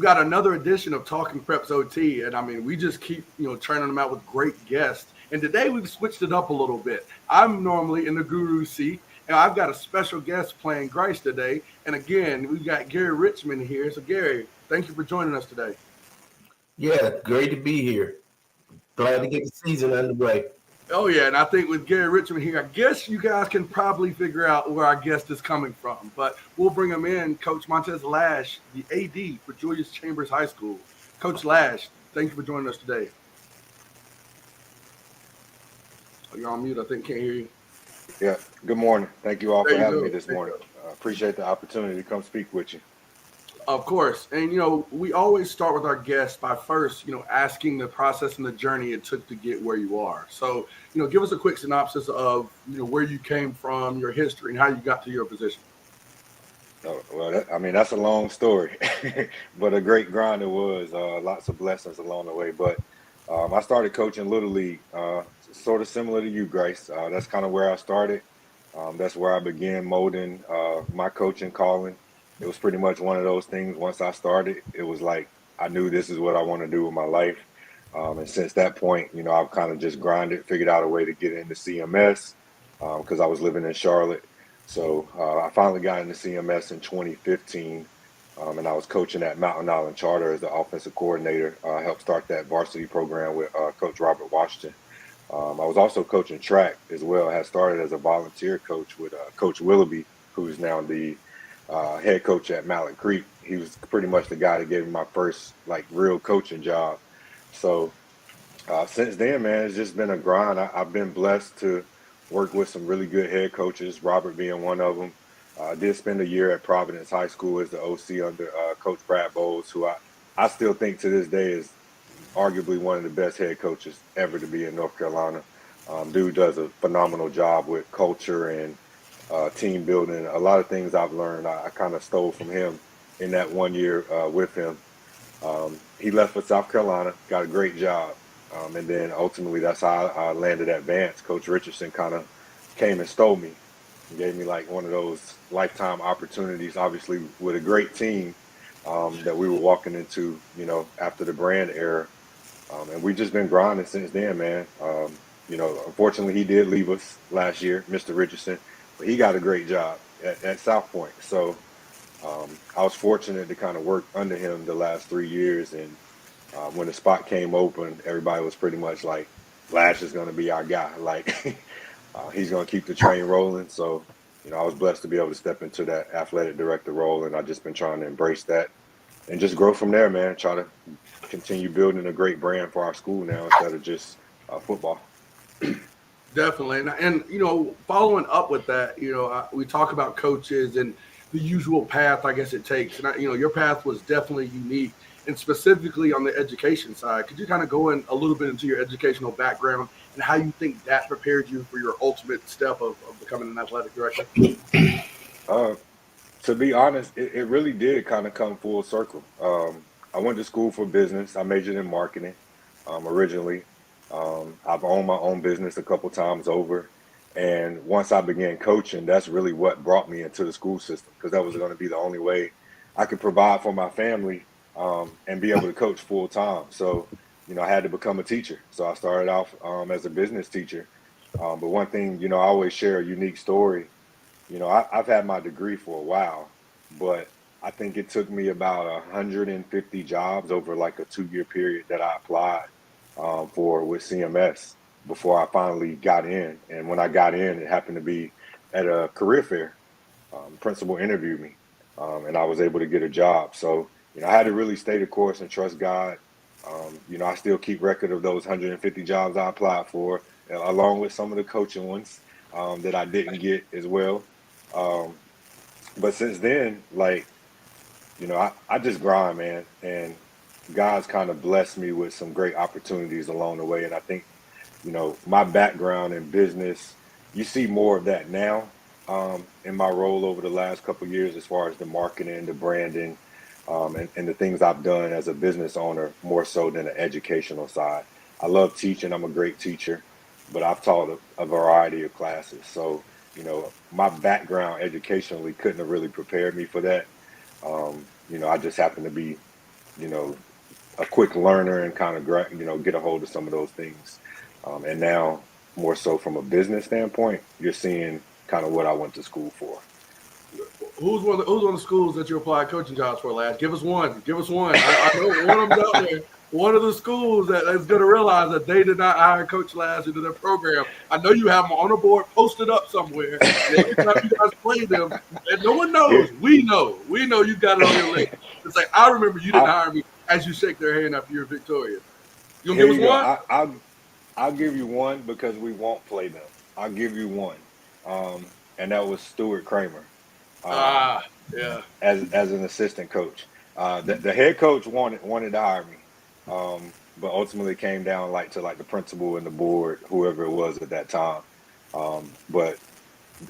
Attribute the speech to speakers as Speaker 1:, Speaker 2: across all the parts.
Speaker 1: got another edition of Talking Preps OT, and I mean, we just keep churning them out with great guests. And today we've switched it up a little bit. I'm normally in the guru seat, and I've got a special guest playing Grice today. And again, we've got Gary Richmond here. So Gary, thank you for joining us today.
Speaker 2: Yeah, great to be here. Glad to get the season underway.
Speaker 1: Oh, yeah, and I think with Gary Richmond here, I guess you guys can probably figure out where our guest is coming from. But we'll bring him in, Coach Montis Lash, the AD for Julius Chambers High School. Coach Lash, thank you for joining us today. Oh, you're on mute. I think can't hear you.
Speaker 3: Yeah, good morning. Thank you all for having me this morning. Appreciate the opportunity to come speak with you.
Speaker 1: Of course. And, we always start with our guests by first, asking the process and the journey it took to get where you are. So, give us a quick synopsis of, where you came from, your history, and how you got to your position.
Speaker 3: Oh, well, that's a long story, but a great grind it was. Lots of blessings along the way. But I started coaching Little League, sort of similar to you, Grace. That's kind of where I started. That's where I began molding my coaching calling. It was pretty much one of those things. Once I started, it was like I knew this is what I want to do with my life. And since that point, I've kind of just grinded, figured out a way to get into CMS because I was living in Charlotte. So I finally got into CMS in 2015, and I was coaching at Mountain Island Charter as the offensive coordinator. I helped start that varsity program with Coach Robert Washington. I was also coaching track as well. I had started as a volunteer coach with Coach Willoughby, who's now the head coach at Mallet Creek. He was pretty much the guy that gave me my first real coaching job. So since then, man, it's just been a grind. I've been blessed to work with some really good head coaches, Robert being one of them. I did spend a year at Providence High School as the OC under Coach Brad Bowles, who I still think to this day is arguably one of the best head coaches ever to be in North Carolina. Dude does a phenomenal job with culture and team building. A lot of things I've learned, I kind of stole from him in that 1 year with him. He left for South Carolina, got a great job. And then ultimately that's how I landed at Vance. Coach Richardson kind of came and stole me. He gave me one of those lifetime opportunities, obviously with a great team that we were walking into, after the brand era. And we've just been grinding since then, man. Unfortunately he did leave us last year, Mr. Richardson. But he got a great job at South Point. So I was fortunate to kind of work under him the last 3 years. And when the spot came open, everybody was pretty much like, Lash is going to be our guy. He's going to keep the train rolling. So, I was blessed to be able to step into that athletic director role. And I've just been trying to embrace that and just grow from there, man. Try to continue building a great brand for our school now instead of just football.
Speaker 1: Definitely. And following up with that, we talk about coaches and the usual path, I guess it takes. And, your path was definitely unique. And specifically on the education side, could you kind of go in a little bit into your educational background and how you think that prepared you for your ultimate step of becoming an athletic director?
Speaker 3: To be honest, it really did kind of come full circle. I went to school for business. I majored in marketing originally. I've owned my own business a couple times over. And once I began coaching, that's really what brought me into the school system, because that was going to be the only way I could provide for my family and be able to coach full time. So, I had to become a teacher. So I started off as a business teacher. But one thing, I always share a unique story. I've had my degree for a while, but I think it took me about 150 jobs over a 2-year period that I applied for with CMS before I finally got in. And when I got in, it happened to be at a career fair. Principal interviewed me, and I was able to get a job. So, I had to really stay the course and trust God. I still keep record of those 150 jobs I applied for, along with some of the coaching ones that I didn't get as well. But since then, I just grind, man. And God's kind of blessed me with some great opportunities along the way. And I think, my background in business, you see more of that now in my role over the last couple of years, as far as the marketing, the branding, and the things I've done as a business owner, more so than the educational side. I love teaching. I'm a great teacher, but I've taught a variety of classes. So, my background educationally couldn't have really prepared me for that. I just happened to be you know, a quick learner and kind of get a hold of some of those things. And now, more so from a business standpoint, you're seeing kind of what I went to school for.
Speaker 1: Who's one of the schools that you applied coaching jobs for, Lash? Give us one. Give us one. I know one of them out there. One of the schools that is going to realize that they did not hire Coach Lash into their program. I know you have them on a board posted up somewhere. And every time you guys play them, and no one knows. We know. We know you got it on your list. It's like, I remember you didn't hire me as you shake their hand after you're victorious. You going to give us one?
Speaker 3: I'll give you one because we won't play them. I'll give you one. And that was Stuart Kramer.
Speaker 1: Yeah.
Speaker 3: As an assistant coach. The head coach wanted to hire me. But ultimately came down to the principal and the board, whoever it was at that time. But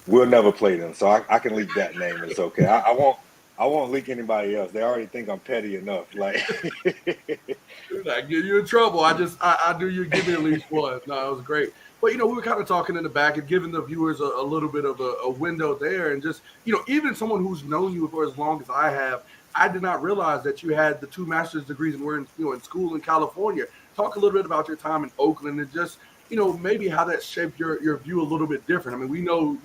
Speaker 3: we'll never play them, so I can leak that name. It's okay. I won't leak anybody else. They already think I'm petty enough. Like,
Speaker 1: I get you in trouble. I knew you'd give me at least one. No, it was great. But, we were kind of talking in the back and giving the viewers a little bit of a window there. And just, even someone who's known you for as long as I have, I did not realize that you had the 2 master's degrees and were in school in California. Talk a little bit about your time in Oakland and just, maybe how that shaped your view a little bit different. I mean, we know,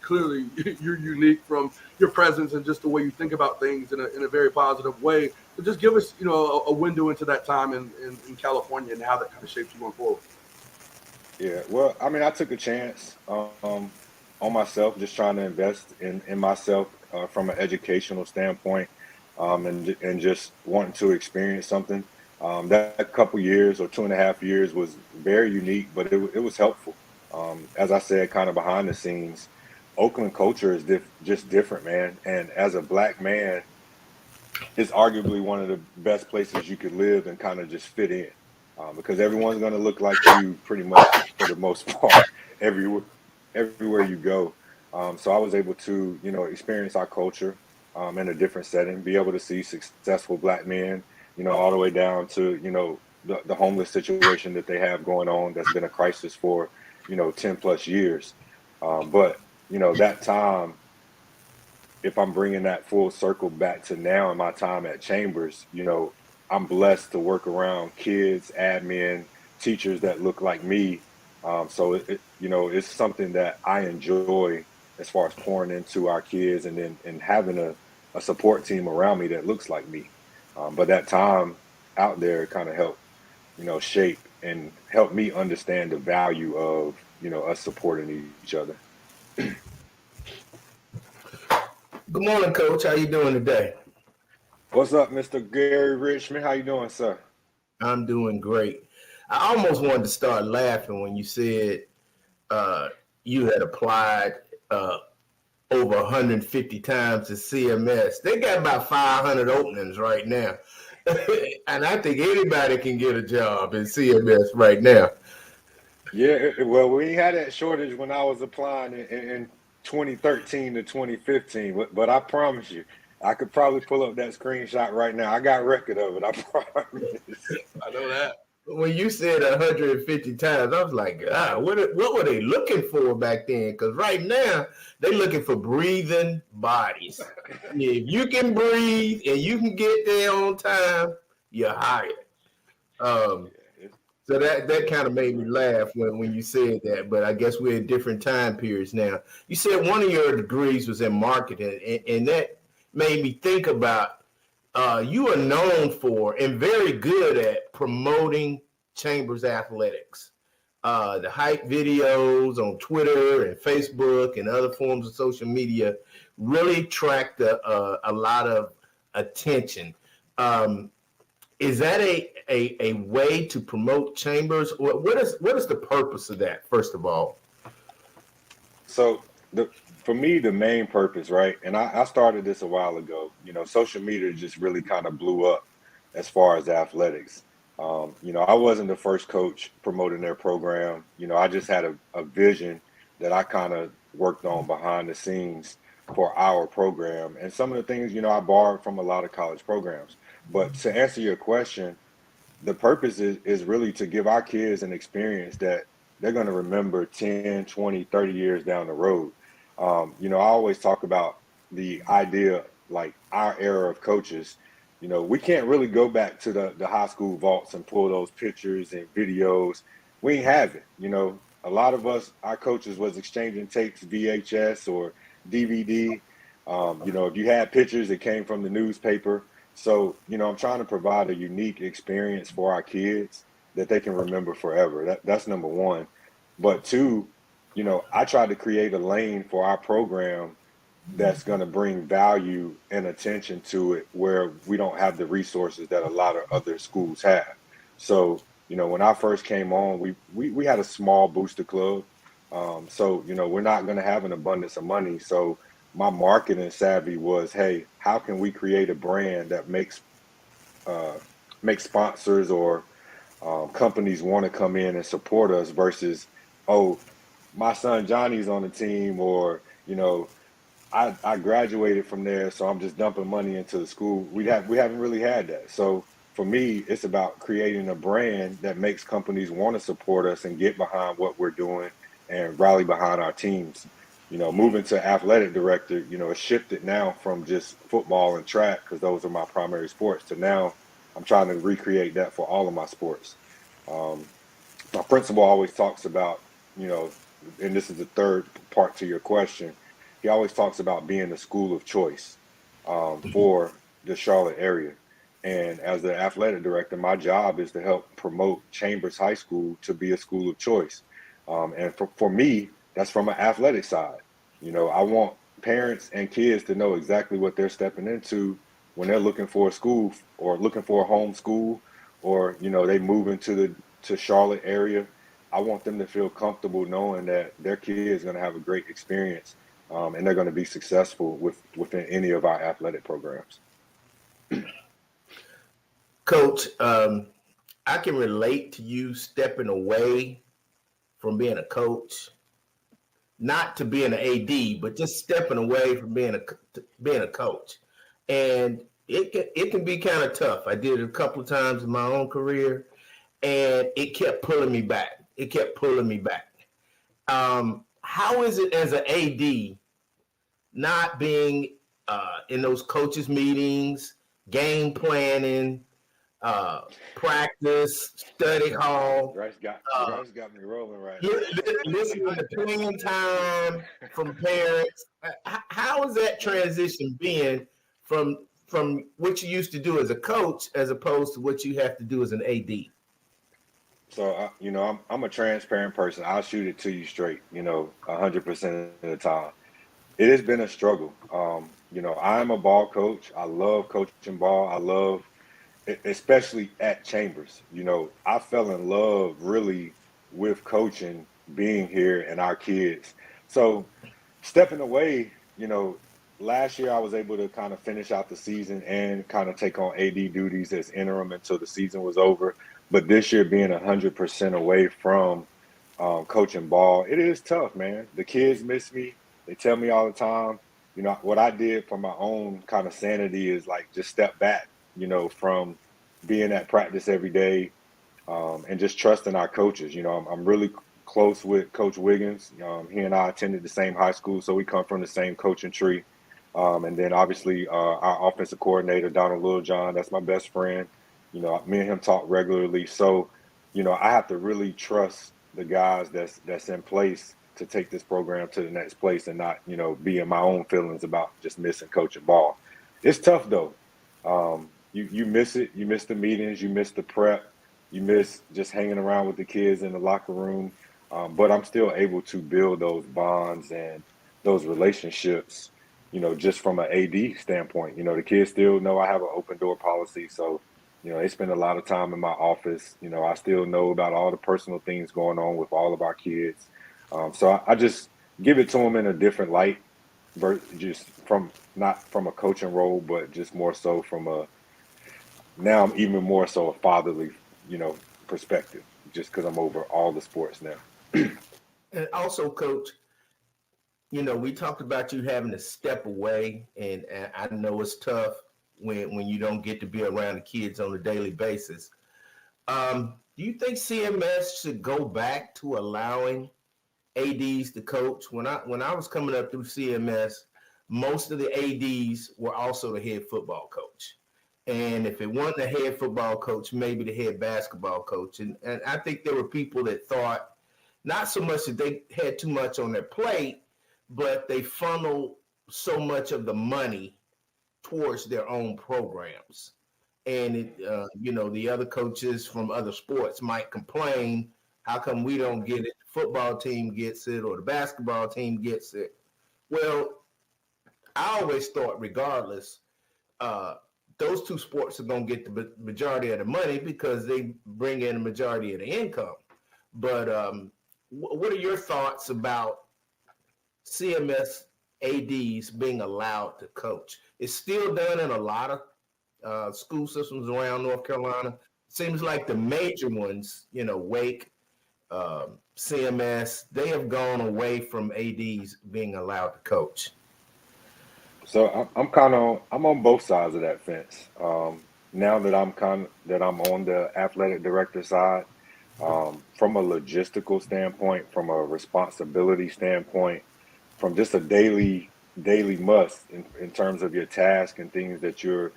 Speaker 1: clearly you're unique from your presence and just the way you think about things in a very positive way. So just give us, a window into that time in California and how that kind of shaped you going forward.
Speaker 3: Yeah, well, I mean, I took a chance on myself, just trying to invest in myself from an educational standpoint, and just wanting to experience something. That couple years or 2.5 years was very unique, but it was helpful. As I said, kind of behind the scenes, Oakland culture is just different, man. And as a Black man, it's arguably one of the best places you could live and kind of just fit in. Because everyone's going to look like you pretty much for the most part everywhere you go. So I was able to, experience our culture in a different setting, be able to see successful Black men, all the way down to, the homeless situation that they have going on. That's been a crisis for, 10 plus years. But, that time, if I'm bringing that full circle back to now in my time at Chambers, I'm blessed to work around kids, admin, teachers that look like me. So it's something that I enjoy as far as pouring into our kids and having a support team around me that looks like me. But that time out there kind of helped, shape and help me understand the value of, us supporting each other.
Speaker 2: Good morning, Coach. How you doing today?
Speaker 3: What's up, Mr. Gary Richmond? How you doing, sir?
Speaker 2: I'm doing great. I almost wanted to start laughing when you said you had applied over 150 times to CMS. They got about 500 openings right now. And I think anybody can get a job in CMS right now.
Speaker 3: Yeah, well, we had that shortage when I was applying in 2013 to 2015, but I promise you, I could probably pull up that screenshot right now. I got record of it, I promise.
Speaker 1: I know that.
Speaker 2: When you said 150 times, I was like, God, what were they looking for back then? Because right now, they're looking for breathing bodies. If you can breathe and you can get there on time, you're hired. So that kind of made me laugh when you said that, but I guess we're in different time periods now. You said one of your degrees was in marketing, and that made me think about you are known for and very good at promoting Chambers athletics. The hype videos on Twitter and Facebook and other forms of social media really attract a lot of attention. Is that a way to promote Chambers? What is the purpose of that, first of all?
Speaker 3: So for me, the main purpose, right? And I started this a while ago. Social media just really kind of blew up as far as athletics. I wasn't the first coach promoting their program. I just had a vision that I kind of worked on behind the scenes for our program. And some of the things, I borrowed from a lot of college programs. But to answer your question, the purpose is really to give our kids an experience that they're going to remember 10, 20, 30 years down the road. I always talk about the idea, like our era of coaches, We can't really go back to the high school vaults and pull those pictures and videos. We ain't have it. A lot of us, our coaches was exchanging tapes, VHS or DVD. If you had pictures, it came from the newspaper. So, I'm trying to provide a unique experience for our kids that they can remember forever. That's number one. But two, I tried to create a lane for our program that's going to bring value and attention to it where we don't have the resources that a lot of other schools have. So, when I first came on, we had a small booster club. So, we're not going to have an abundance of money. So my marketing savvy was, hey, how can we create a brand that makes sponsors or companies want to come in and support us versus, oh, my son Johnny's on the team, or I graduated from there, so I'm just dumping money into the school. We haven't really had that. So for me, it's about creating a brand that makes companies want to support us and get behind what we're doing and rally behind our teams. Moving to athletic director, it shifted now from just football and track, because those are my primary sports, to now I'm trying to recreate that for all of my sports. My principal always talks about, and this is the third part to your question. He always talks about being a school of choice for the Charlotte area. And as the athletic director, my job is to help promote Chambers High School to be a school of choice. And for me, that's from an athletic side. I want parents and kids to know exactly what they're stepping into when they're looking for a school or looking for a home school, or, they move into to Charlotte area. I want them to feel comfortable knowing that their kid is going to have a great experience, and they're going to be successful within any of our athletic programs.
Speaker 2: Coach, I can relate to you stepping away from being a coach, not to being an AD, but just stepping away from being a coach. And it can be kind of tough. I did it a couple of times in my own career, and it kept pulling me back. How is it as an AD not being in those coaches meetings, game planning, practice, study hall?
Speaker 3: Bryce got me rolling right
Speaker 2: Listening to playing time from parents. How has that transition been from what you used to do as a coach as opposed to what you have to do as an AD?
Speaker 3: So, I'm a transparent person. I'll shoot it to you straight, 100% of the time. It has been a struggle. I'm a ball coach. I love coaching ball. I love, especially at Chambers. I fell in love really with coaching, being here, and our kids. So stepping away, last year I was able to kind of finish out the season and kind of take on AD duties as interim until the season was over. But this year, being 100% away from coaching ball, it is tough, man. The kids miss me. They tell me all the time. What I did for my own kind of sanity is like just step back, from being at practice every day, and just trusting our coaches. I'm really close with Coach Wiggins. He and I attended the same high school, so we come from the same coaching tree. And then obviously our offensive coordinator, Donald Littlejohn, that's my best friend. Me and him talk regularly. So, I have to really trust the guys that's in place to take this program to the next place, and not, be in my own feelings about just missing coaching ball. It's tough though. You miss it. You miss the meetings. You miss the prep. You miss just hanging around with the kids in the locker room. But I'm still able to build those bonds and those relationships, just from an AD standpoint. The kids still know I have an open door policy. So, they spend a lot of time in my office. I still know about all the personal things going on with all of our kids. So I just give it to them in a different light, just not from a coaching role, but just more so now I'm even more so a fatherly, perspective, just because I'm over all the sports now.
Speaker 2: And also, Coach, we talked about you having to step away, and I know it's tough when you don't get to be around the kids on a daily basis. Do you think CMS should go back to allowing ADs to coach? When I was coming up through CMS, most of the ADs were also the head football coach. And if it wasn't the head football coach, maybe the head basketball coach. And I think there were people that thought not so much that they had too much on their plate, but they funneled so much of the money towards their own programs. And the other coaches from other sports might complain, how come we don't get it? The football team gets it, or the basketball team gets it. Well, I always thought, regardless, uh, those two sports are going to get the majority of the money because they bring in the majority of the income. But what are your thoughts about CMS ADs being allowed to coach? It's still done in a lot of school systems around North Carolina. Seems like the major ones, Wake, CMS, they have gone away from ADs being allowed to coach.
Speaker 3: So I'm on both sides of that fence. Now that I'm on the athletic director side, from a logistical standpoint, from a responsibility standpoint, from just a daily must in terms of your task and things that you're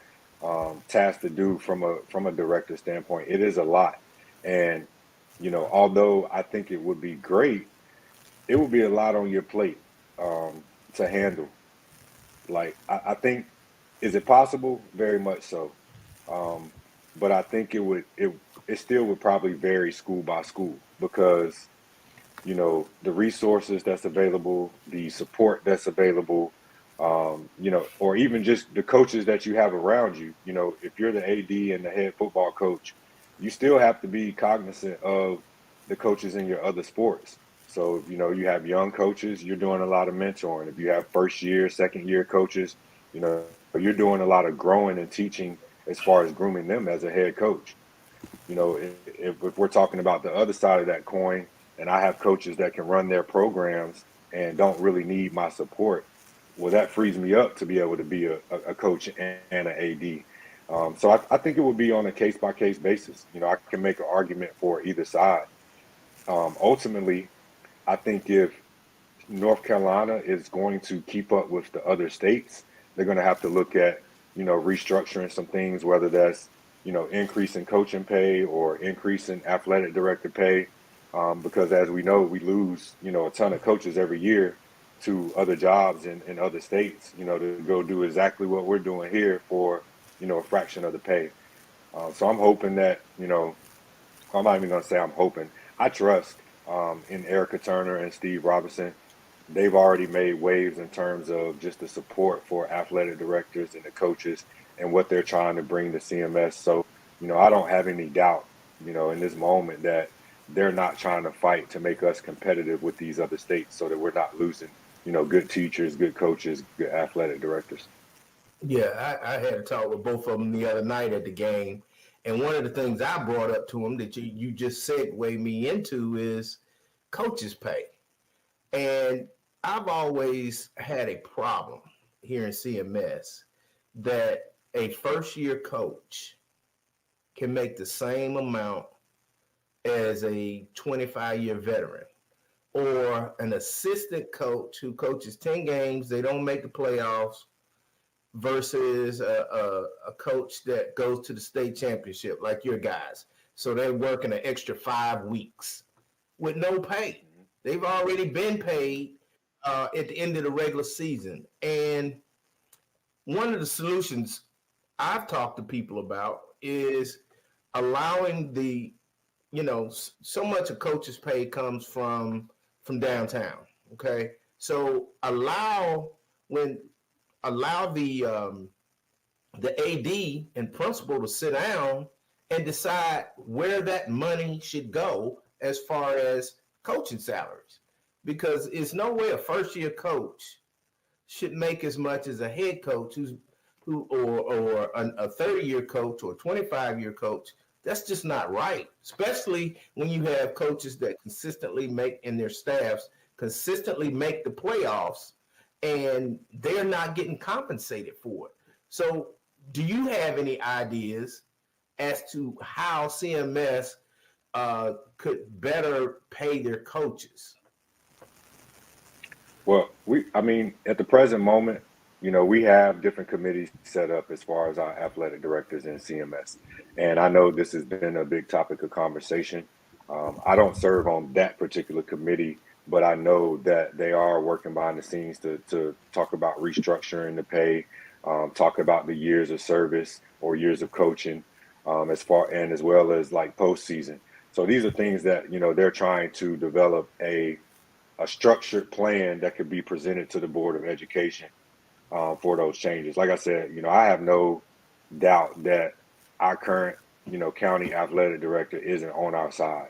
Speaker 3: tasked to do from a director standpoint, it is a lot. And although I think it would be great, it would be a lot on your plate to handle. Like I think, is it possible? Very much so. Um, but I think it still would probably vary school by school because the resources that's available, the support that's available, or even just the coaches that you have around you. If you're the AD and the head football coach, you still have to be cognizant of the coaches in your other sports. So, you have young coaches, you're doing a lot of mentoring. If you have first year, second year coaches, you're doing a lot of growing and teaching as far as grooming them as a head coach. If we're talking about the other side of that coin, and I have coaches that can run their programs and don't really need my support, well, that frees me up to be able to be a coach and an AD. So I think it would be on a case by case basis. I can make an argument for either side. Ultimately, I think if North Carolina is going to keep up with the other states, they're going to have to look at, restructuring some things, whether that's, increasing coaching pay or increasing athletic director pay. Because as we know, we lose, a ton of coaches every year to other jobs in other states, to go do exactly what we're doing here for, a fraction of the pay. So I'm hoping that, I'm not even going to say I'm hoping. I trust in Erica Turner and Steve Robinson. They've already made waves in terms of just the support for athletic directors and the coaches and what they're trying to bring to CMS. So, I don't have any doubt, in this moment that they're not trying to fight to make us competitive with these other states so that we're not losing, good teachers, good coaches, good athletic directors.
Speaker 2: Yeah, I had a talk with both of them the other night at the game. And one of the things I brought up to them that you just segued me into is coaches' pay. And I've always had a problem here in CMS that a first year coach can make the same amount as a 25-year veteran or an assistant coach who coaches 10 games, they don't make the playoffs, versus a coach that goes to the state championship like your guys. So they're working an extra 5 weeks with no pay. They've already been paid at the end of the regular season. And one of the solutions I've talked to people about is allowing so much of coach's pay comes from downtown. Okay, so when allow the AD and principal to sit down and decide where that money should go as far as coaching salaries, because it's no way a first year coach should make as much as a head coach or a 30-year coach or 25-year coach. That's just not right, especially when you have coaches that consistently make in their staffs consistently make the playoffs and they're not getting compensated for it. So do you have any ideas as to how CMS could better pay their coaches?
Speaker 3: Well, at the present moment, we have different committees set up as far as our athletic directors in CMS. And I know this has been a big topic of conversation. I don't serve on that particular committee, but I know that they are working behind the scenes to talk about restructuring the pay, talk about the years of service or years of coaching, as well as like postseason. So these are things that, they're trying to develop a structured plan that could be presented to the Board of Education for those changes. Like I said, I have no doubt that our current, county athletic director isn't on our side.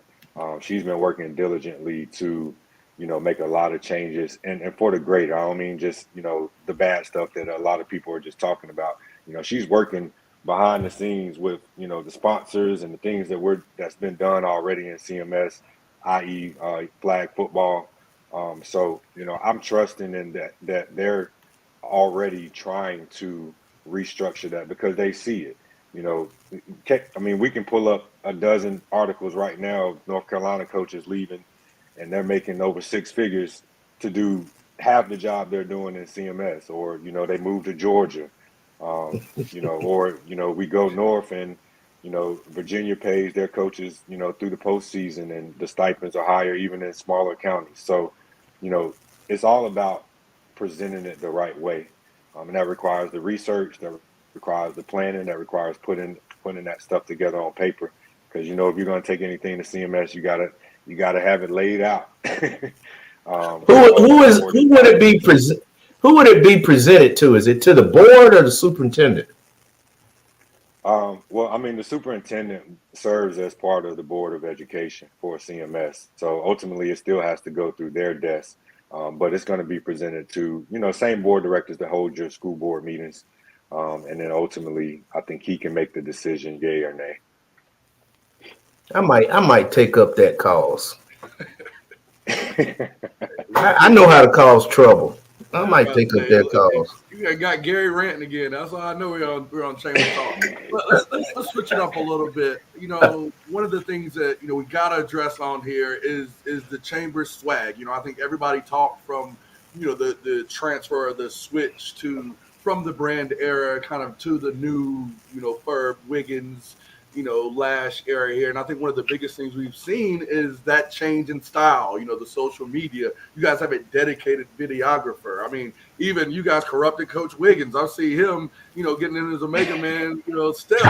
Speaker 3: She's been working diligently to, make a lot of changes and for the greater. I don't mean just, the bad stuff that a lot of people are just talking about. She's working behind the scenes with, the sponsors and the things that's been done already in CMS, i.e. Flag football. So, I'm trusting in that they're already trying to restructure that because they see it. I mean, we can pull up a dozen articles right now of North Carolina coaches leaving, and they're making over six figures to do half the job they're doing in CMS, or they move to Georgia, or we go north and Virginia pays their coaches through the postseason, and the stipends are higher even in smaller counties. So, it's all about presenting it the right way, and that requires the research, that requires the planning, that requires putting that stuff together on paper. Because if you're going to take anything to CMS, you gotta have it laid out.
Speaker 2: Who would it be presented to? Is it to the board or the superintendent?
Speaker 3: Well, I mean, the superintendent serves as part of the Board of Education for CMS. So ultimately, it still has to go through their desk. But it's going to be presented to, same board directors that hold your school board meetings. And then ultimately, I think he can make the decision, yay or nay.
Speaker 2: I might take up that cause. I know how to cause trouble. I might take up that cause.
Speaker 1: You got Gary ranting again. That's all I know. We're on Chamber Talk. But let's switch it up a little bit. One of the things that we got to address on here is the Chamber swag. I think everybody talked from the transfer or the switch from the brand era kind of to the new Ferb Wiggins Lash area here. And I think one of the biggest things we've seen is that change in style, the social media. You guys have a dedicated videographer. I mean, even you guys corrupted Coach Wiggins. I see him, getting in his Omega Man, steps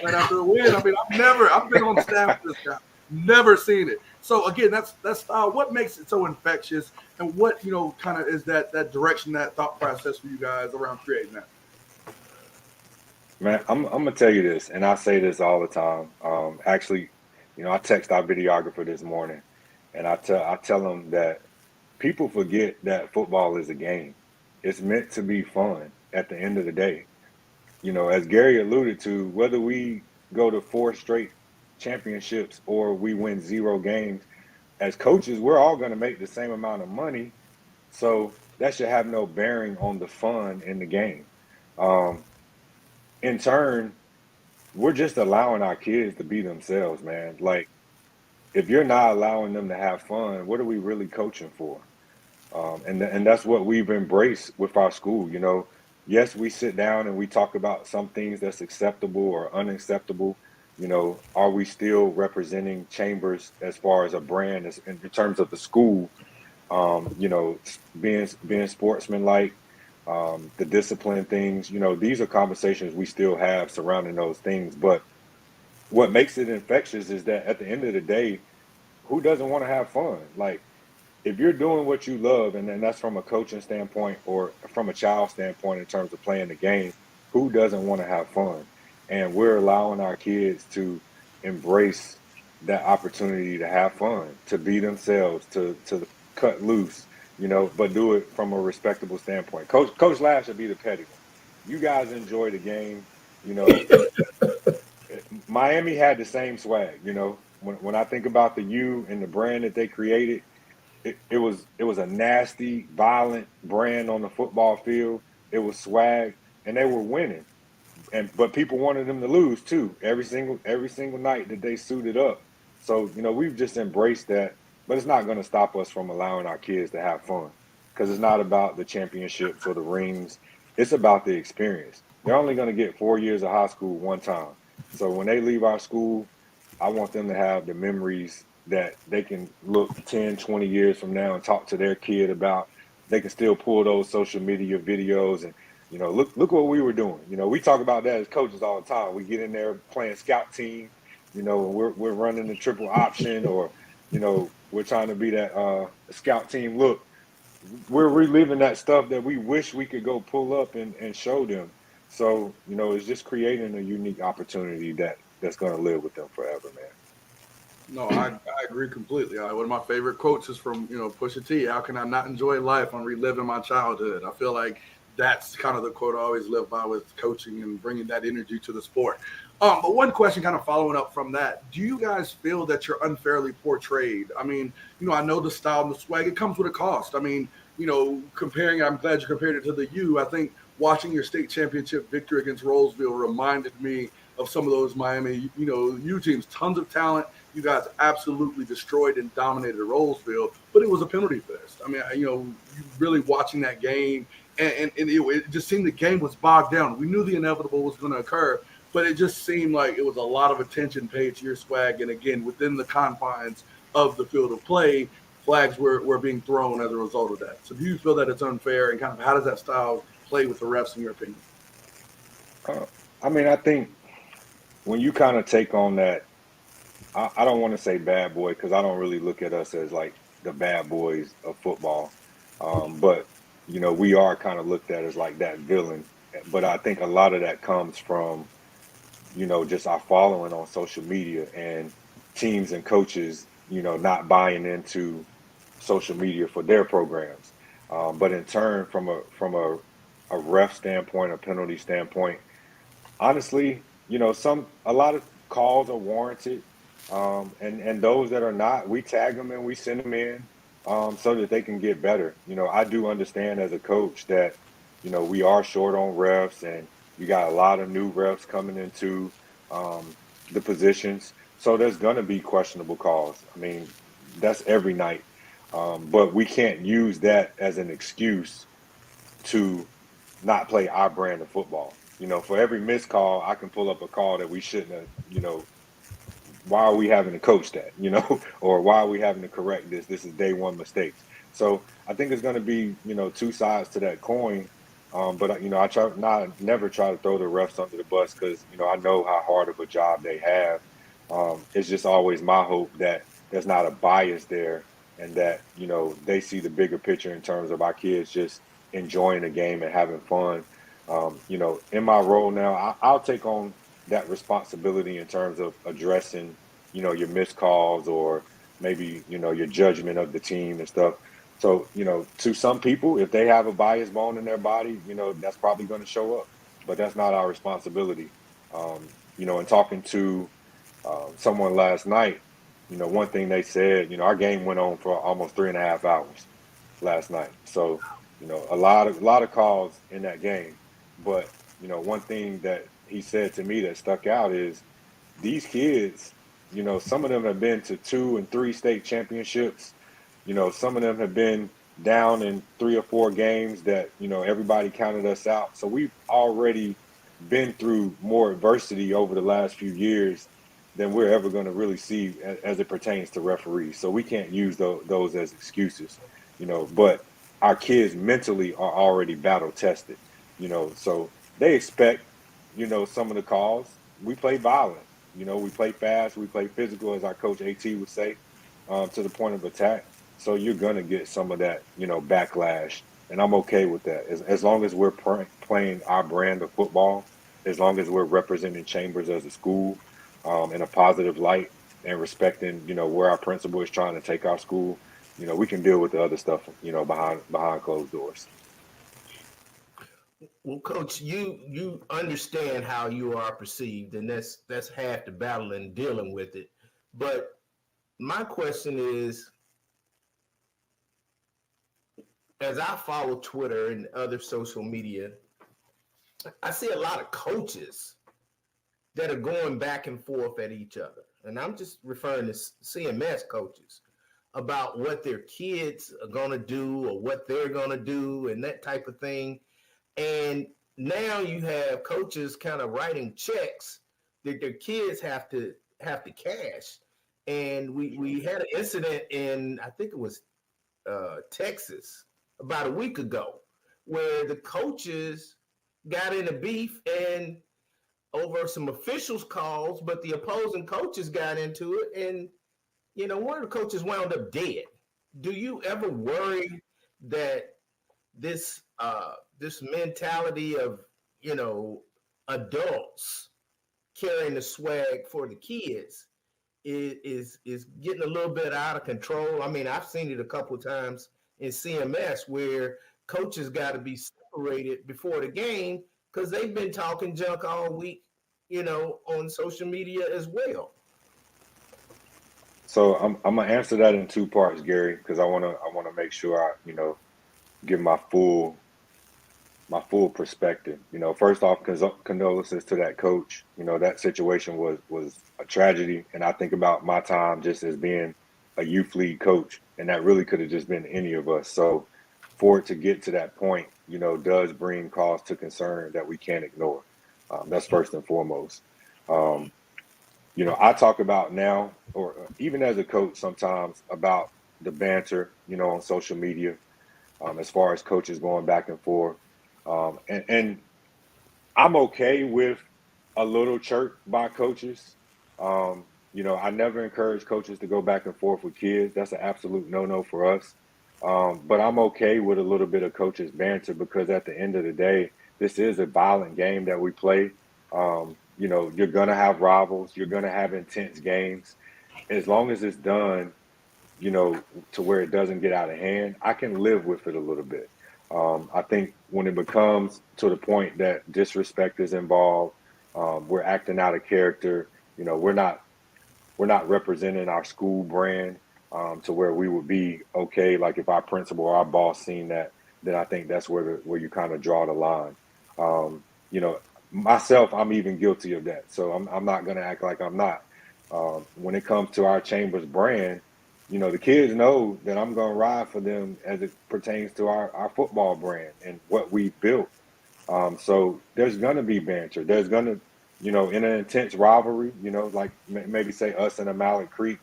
Speaker 1: right after the win. I mean, I've been on staff with this guy, never seen it. So again, that's style. What makes it so infectious, and what, kind of is that direction, that thought process for you guys around creating that?
Speaker 3: Man, I'm gonna tell you this, and I say this all the time. Actually, I text our videographer this morning, and I tell him that people forget that football is a game. It's meant to be fun at the end of the day. As Gary alluded to, whether we go to 4 straight championships or we win 0 games, as coaches, we're all going to make the same amount of money. So that should have no bearing on the fun in the game. In turn, we're just allowing our kids to be themselves, man. Like, if you're not allowing them to have fun, what are we really coaching for? And that's what we've embraced with our school. Yes, we sit down and we talk about some things that's acceptable or unacceptable. Are we still representing Chambers as far as a brand, in terms of the school? Being sportsmanlike, the discipline things. These are conversations we still have surrounding those things. But what makes it infectious is that at the end of the day, who doesn't want to have fun? Like, if you're doing what you love, and then that's from a coaching standpoint or from a child standpoint in terms of playing the game, who doesn't want to have fun? And we're allowing our kids to embrace that opportunity to have fun, to be themselves, to cut loose, but do it from a respectable standpoint. Coach Lash should be the petty one. You guys enjoy the game. Miami had the same swag. When I think about the U and the brand that they created, it was a nasty, violent brand on the football field. It was swag, and they were winning. But people wanted them to lose too. Every single night that they suited up. So we've just embraced that. But it's not going to stop us from allowing our kids to have fun, because it's not about the championships or the rings. it's about the experience. They're only going to get 4 years of high school one time. So when they leave our school, I want them to have the memories that they can look 10, 20 years from now and talk to their kid about. They can still pull those social media videos and, look what we were doing. We talk about that as coaches all the time. We get in there playing scout team, and we're running the triple option, or, we're trying to be that scout team. Look, we're reliving that stuff that we wish we could go pull up and show them. So, it's just creating a unique opportunity that's going to live with them forever, man.
Speaker 1: No, I agree completely. One of my favorite quotes is from Pusha T. How can I not enjoy life? I'm reliving my childhood. I feel like that's kind of the quote I always live by with coaching and bringing that energy to the sport. But one question, kind of following up from that: do you guys feel that you're unfairly portrayed? I mean, I know the style and the swag. It comes with a cost. I mean, comparing. I'm glad you compared it to the U. I think watching your state championship victory against Rolesville reminded me of some of those Miami, U teams. Tons of talent. You guys absolutely destroyed and dominated Rolesville, but it was a penalty fest. I mean, you really watching that game, and it just seemed the game was bogged down. We knew the inevitable was going to occur, but it just seemed like it was a lot of attention paid to your swag. And again, within the confines of the field of play, flags were being thrown as a result of that. So do you feel that it's unfair, and kind of how does that style play with the refs in your opinion?
Speaker 3: Uh, I mean, I think when you kind of take on that, I don't want to say bad boy because I don't really look at us as like the bad boys of football. But, we are kind of looked at as like that villain. But I think a lot of that comes from, just our following on social media and teams and coaches, not buying into social media for their programs. But in turn, from a ref standpoint, a penalty standpoint, honestly, a lot of calls are warranted, and those that are not, we tag them and we send them in, so that they can get better. I do understand as a coach that we are short on refs, and you got a lot of new refs coming into the positions, so there's going to be questionable calls. I mean, that's every night, but we can't use that as an excuse to not play our brand of football. For every missed call, I can pull up a call that we shouldn't have. Why are we having to coach that? Or why are we having to correct this? This is day one mistakes. So I think it's going to be, two sides to that coin. But I try never try to throw the refs under the bus because I know how hard of a job they have. It's just always my hope that there's not a bias there, and that they see the bigger picture in terms of our kids just enjoying the game and having fun. In my role now, I'll take on that responsibility in terms of addressing, your missed calls, or maybe, your judgment of the team and stuff. So, to some people, if they have a bias bone in their body, that's probably going to show up, but that's not our responsibility. And talking to someone last night, one thing they said, our game went on for almost 3.5 hours last night. So, a lot of calls in that game. But, one thing that he said to me that stuck out is these kids, some of them have been to 2 and 3 state championships. Some of them have been down in 3 or 4 games that, everybody counted us out. So we've already been through more adversity over the last few years than we're ever going to really see as it pertains to referees. So we can't use those as excuses, but our kids mentally are already battle tested, so they expect, some of the calls. We play violent, we play fast, we play physical, as our coach AT would say, to the point of attack. So you're going to get some of that, backlash. And I'm okay with that. As long as we're playing our brand of football, as long as we're representing Chambers as a school, in a positive light, and respecting, where our principal is trying to take our school, we can deal with the other stuff, behind closed doors.
Speaker 2: Well, Coach, you understand how you are perceived, and that's half the battle in dealing with it. But my question is, as I follow Twitter and other social media, I see a lot of coaches that are going back and forth at each other. And I'm just referring to CMS coaches about what their kids are going to do or what they're going to do and that type of thing. And now you have coaches kind of writing checks that their kids have to cash. And we had an incident in, I think it was Texas about a week ago, where the coaches got in a beef and over some officials calls, but the opposing coaches got into it, and one of the coaches wound up dead. Do you ever worry that this mentality of adults carrying the swag for the kids is getting a little bit out of control? I mean, I've seen it a couple of times in CMS where coaches got to be separated before the game because they've been talking junk all week, on social media as well.
Speaker 3: So I'm gonna answer that in two parts, Gary, because I wanna make sure I give my full perspective. First off, condolences to that coach. That situation was a tragedy, and I think about my time just as being a youth league coach, and that really could have just been any of us. So for it to get to that point, does bring cause to concern that we can't ignore. That's first and foremost. Um, I talk about now, or even as a coach, sometimes about the banter, on social media, as far as coaches going back and forth. And I'm okay with a little chirp by coaches. I never encourage coaches to go back and forth with kids. That's an absolute no-no for us. But I'm okay with a little bit of coaches banter because at the end of the day, this is a violent game that we play. You're gonna have rivals, you're gonna have intense games. As long as it's done, to where it doesn't get out of hand, I can live with it a little bit. I think when it becomes to the point that disrespect is involved, we're acting out of character. We're not representing our school brand to where we would be okay. Like if our principal or our boss seen that, then I think that's where you kind of draw the line. Myself, I'm even guilty of that. So I'm not gonna act like I'm not. When it comes to our chamber's brand, the kids know that I'm gonna ride for them as it pertains to our football brand and what we built. So there's gonna be banter. There's gonna, in an intense rivalry, like maybe say us and a Mallard Creek,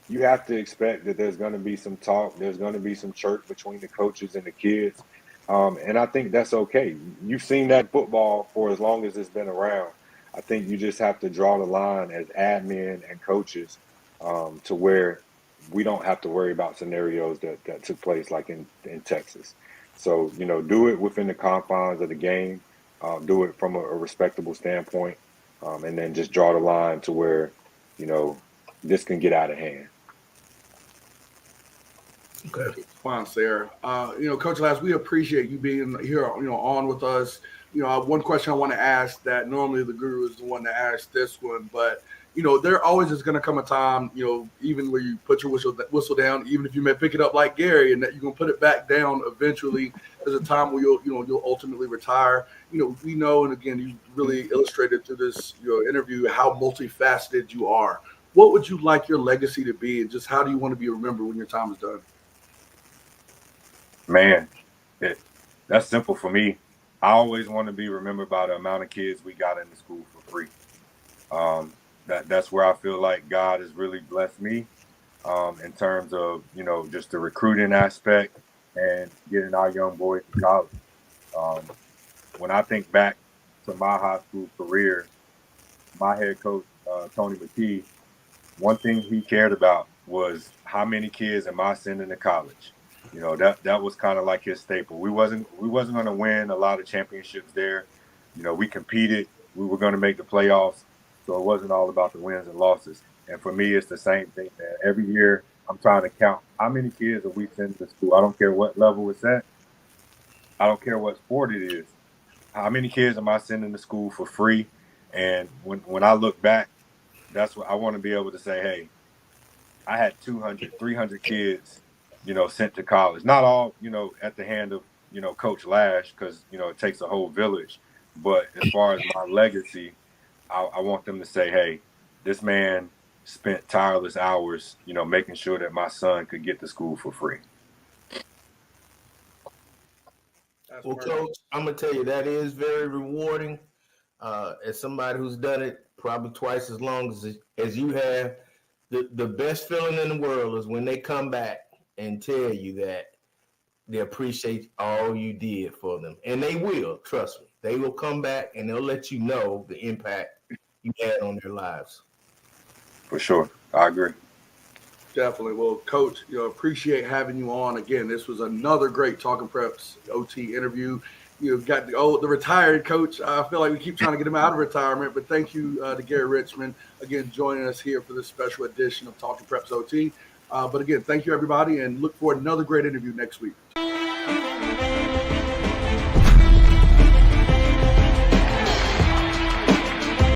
Speaker 3: you have to expect that there's gonna be some talk. There's gonna be some chirp between the coaches and the kids, and I think that's okay. You've seen that football for as long as it's been around. I think you just have to draw the line as admin and coaches to where we don't have to worry about scenarios that took place like in Texas. So, do it within the confines of the game, do it from a respectable standpoint, and then just draw the line to where, you know, this can get out of hand.
Speaker 2: Okay.
Speaker 1: Fine, Sarah. Coach Lash, we appreciate you being here, on with us. One question I want to ask that normally the guru is the one to ask this one, but there always is going to come a time, even where you put your whistle down, even if you may pick it up like Gary, and that you're going to put it back down eventually. There's a time where you'll ultimately retire. We know, and again, you really illustrated through this interview how multifaceted you are. What would you like your legacy to be, and just how do you want to be remembered when your time is done?
Speaker 3: Man, it, that's simple for me. I always want to be remembered by the amount of kids we got into school for free. That's where I feel like God has really blessed me in terms of just the recruiting aspect and getting our young boys to college. Um, when I think back to my high school career, my head coach Tony McKee, one thing he cared about was how many kids am I sending to college. That was kind of like his staple. We wasn't going to win a lot of championships there. We competed. We were going to make the playoffs, so it wasn't all about the wins and losses. And for me, it's the same thing, man. Every year, I'm trying to count how many kids are we sending to school. I don't care what level it's at. I don't care what sport it is. How many kids am I sending to school for free? And when I look back, that's what I want to be able to say. Hey, I had 200, 300 kids, sent to college. Not all, at the hand of, Coach Lash, because, it takes a whole village. But as far as my legacy, I want them to say, hey, this man spent tireless hours, making sure that my son could get to school for free.
Speaker 1: That's
Speaker 2: Well,
Speaker 1: perfect.
Speaker 2: Coach, I'm gonna tell you that is very rewarding. As somebody who's done it probably twice as long as you have, the best feeling in the world is when they come back and tell you that they appreciate all you did for them, and they will. Trust me, they will come back and they'll let you know the impact you had on their lives.
Speaker 3: For sure. I agree.
Speaker 1: Definitely. Well, Coach, appreciate having you on again. This was another great Talking Preps OT interview. You've got the retired coach. I feel like we keep trying to get him out of retirement, but thank you to Gary Richmond again joining us here for this special edition of Talking Preps OT. But again, thank you everybody, and look for another great interview next week.